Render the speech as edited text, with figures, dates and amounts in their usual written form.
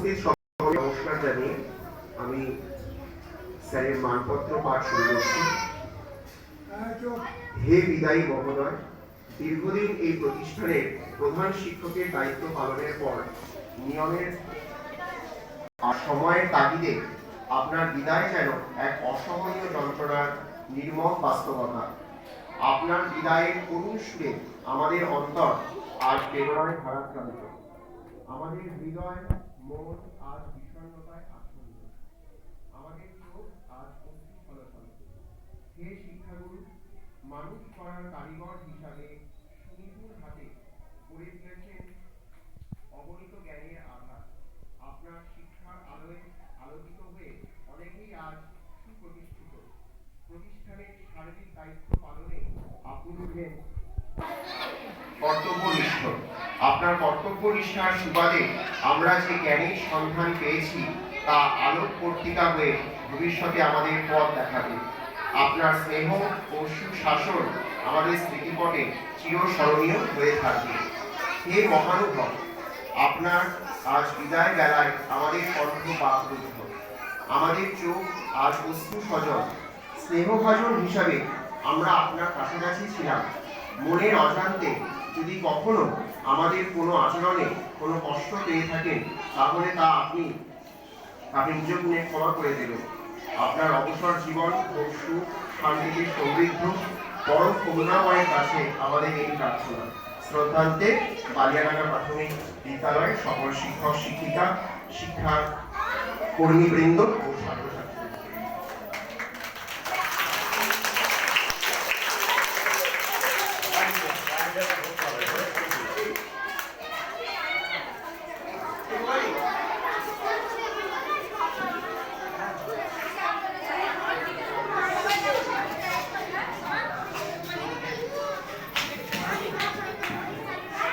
উপস্থিত সকলকে নমস্কার জানিয়ে আমি স্যারের মানপত্র পাঠ শুরু করছি। হে বিদায়ী মহোদয়, দীর্ঘদিন এই প্রতিষ্ঠানের প্রধান শিক্ষকের দায়িত্ব পালনের পর নিয়মের আর সময়ের তাগিদে আপনার বিদায় যেন এক অসহনীয় যন্ত্রণার নির্মম বাস্তবতা। আপনার বিদায়ের করুণ সুরে আমাদের অন্তর আজ বেদনায় ভারাক্রান্ত, আমাদের হৃদয় মন আজ বিষণ্ণতায় আচ্ছন্ন, আমাদের চোখ আজ অস্থি ছলছল। হে শিক্ষাগুরু, মানুষ করার কারিগর হিসাবে সুনিপুণ হাতে গড়ে তুলেছেন অগণিত জ্ঞানের আধার। আপনার শিক্ষার আলোয় আলোকিত হয়ে অনেকেই আজ সুপ্রতিষ্ঠিত। প্রতিষ্ঠানের সার্বিক দায়িত্ব পালনে আপনি হলেন কর্তব্যনিষ্ঠ। আপনার কর্তব্যনিষ্ঠার সুবাদে আমরা যে জ্ঞানের সন্ধান পেয়েছি তা আলোক পত্রিকা হয়ে ভবিষ্যতে আমাদের পথ দেখাবে। আপনার স্নেহ ও সুশাসন আমাদের স্মৃতিপটে চিরস্মরণীয় হয়ে থাকবে। হে মহানুভব, আপনার আজ বিদায় বেলায় আমাদের কণ্ঠ বাকরুদ্ধ, আমাদের চোখ আজ অশ্রু সজল। স্নেহভাজন হিসাবে আমরা আপনার কাছাকাছি ছিলাম। মনের অজান্তে যদি কখনো আমাদের কোনো আচরণে কোনো কষ্ট পেয়ে থাকেন, তাহলে তা আপনি নিজ গুণে ক্ষমা করে দেবেন। আপনার অবসর জীবন ও সুখ শান্তিতে সমৃদ্ধ পরম করুণাময়ের কাছে আমাদের এই প্রার্থনা। শ্রদ্ধান্তে বালিয়াডাঙ্গা প্রাথমিক বিদ্যালয়ের সকল শিক্ষক শিক্ষিকা, শিক্ষা কর্মীবৃন্দ ও ছাত্রছাত্রী।